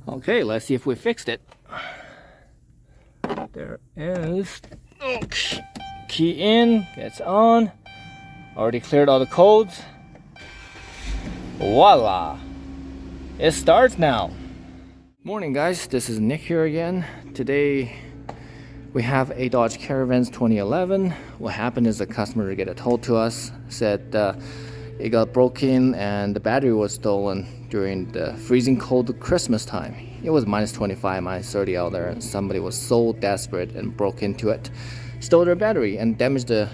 Okay, let's see if we fixed it. There is. Okay. Key in, gets on. Already cleared all the codes. Voila! It starts now. Morning guys, this is Nick here again. Today we have a Dodge Caravan 2011. What happened is the customer got a told to us, said it got broken and the battery was stolen during the freezing cold Christmas time. It was -25, -30 out there, and somebody was so desperate and broke into it, stole their battery and damaged the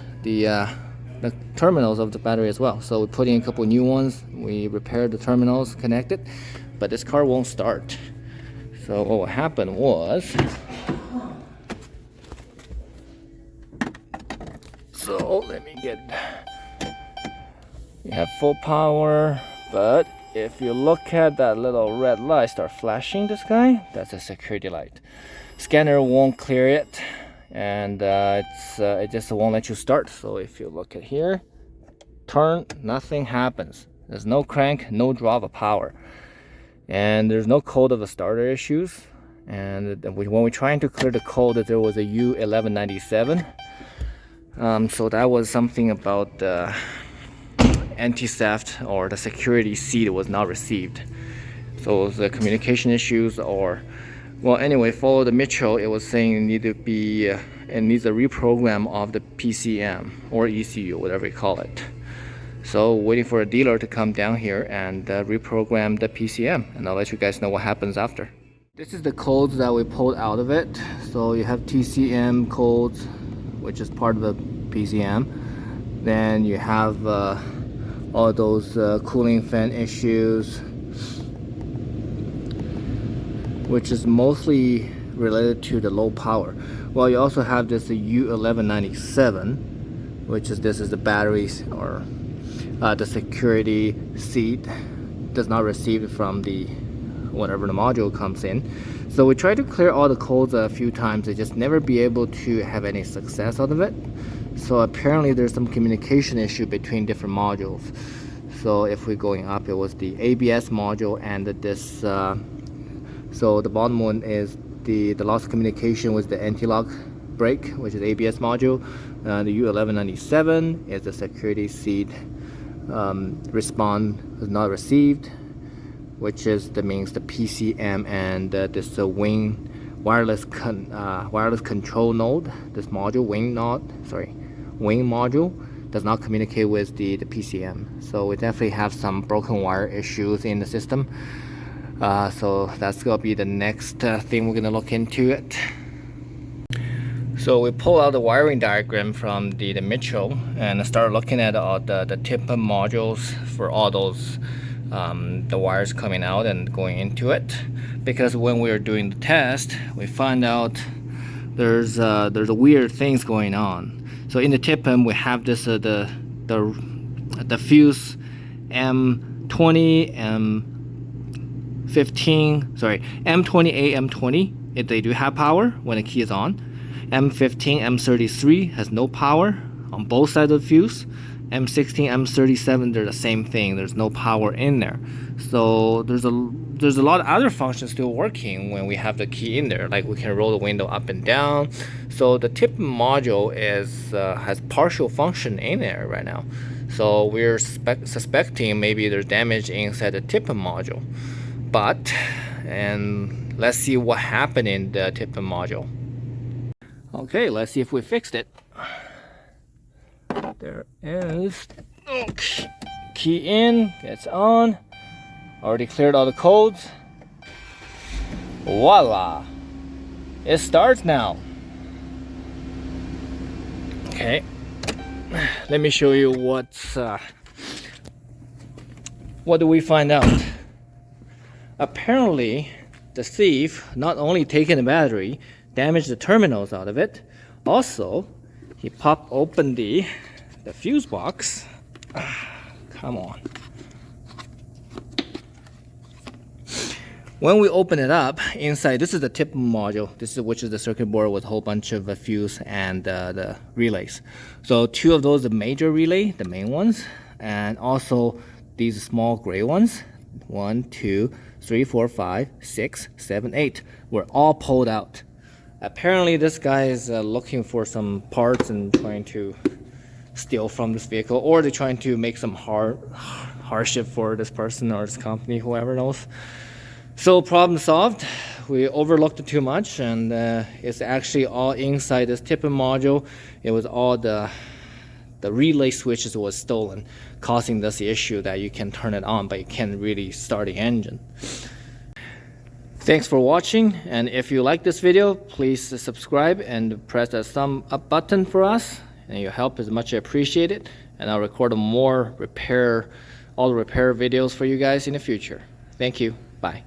terminals of the battery as well. So we put in a couple new ones, we repaired the terminals, connected, but this car won't start. So what happened was, so let me get, you have full power, but if you look at that little red light start flashing, this guy, that's a security light. Scanner won't clear it, and it just won't let you start. So if you look at here, turn, nothing happens. There's no crank, no draw of power, and there's no code of the starter issues. And when we're trying to clear the code, that there was a U1197. So that was something about the anti-theft, or the security seed was not received. So the communication issues, or well, anyway, follow the Mitchell. It was saying it need to be it needs a reprogram of the PCM or ECU, whatever you call it. So waiting for a dealer to come down here and reprogram the PCM, and I'll let you guys know what happens after. This is the codes that we pulled out of it. So you have TCM codes, which is part of the PCM. Then you have all those cooling fan issues, which is mostly related to the low power. Well, you also have this U1197, which is, this is the batteries, or the security seat does not receive it from the whatever the module comes in. So we tried to clear all the codes a few times, they just never be able to have any success out of it. So apparently there's some communication issue between different modules. So if we're going up, it was the ABS module and this. So the bottom one is the lost communication with the anti-lock brake, which is ABS module. The U1197 is the security seat response was not received, which is means the PCM and this wing wireless control node. This module wing module does not communicate with the PCM. So we definitely have some broken wire issues in the system. So that's gonna be the next thing we're gonna look into it. So we pull out the wiring diagram from the Mitchell and start looking at all the TIPM modules for all those the wires coming out and going into it. Because when we were doing the test, we found out there's a weird things going on. So in the TIPM we have this the fuse M20, M15, sorry, M20A, M20, if they do have power when the key is on. M15, M33 has no power on both sides of the fuse. M16, M37, they're the same thing. There's no power in there. So there's a lot of other functions still working when we have the key in there. Like we can roll the window up and down. So the TIPM module has partial function in there right now. So we're suspecting maybe there's damage inside the TIPM module. And let's see what happened in the TIPM module. Okay, let's see if we fixed it. There is. Okay. Key in, gets on. Already cleared all the codes. Voila! It starts now. Okay. Let me show you what do we find out. Apparently, the thief not only taken the battery, damaged the terminals out of it, also he popped open the fuse box. Come on. When we open it up, inside, this is the TIPM module, which is the circuit board with a whole bunch of fuse and the relays. So two of those, the major relay, the main ones, and also these small gray ones, 1, 2, 3, 4, 5, 6, 7, 8 were all pulled out. Apparently this guy is looking for some parts and trying to steal from this vehicle, or they're trying to make some hardship for this person or this company, whoever knows. So problem solved. We overlooked it too much, and it's actually all inside this TIPM module. It was all the relay switches was stolen, causing this issue that you can turn it on but you can't really start the engine. Thanks for watching, and if you like this video, please subscribe and press the thumb up button for us, and your help is much appreciated, and I'll record more all the repair videos for you guys in the future. Thank you. Bye.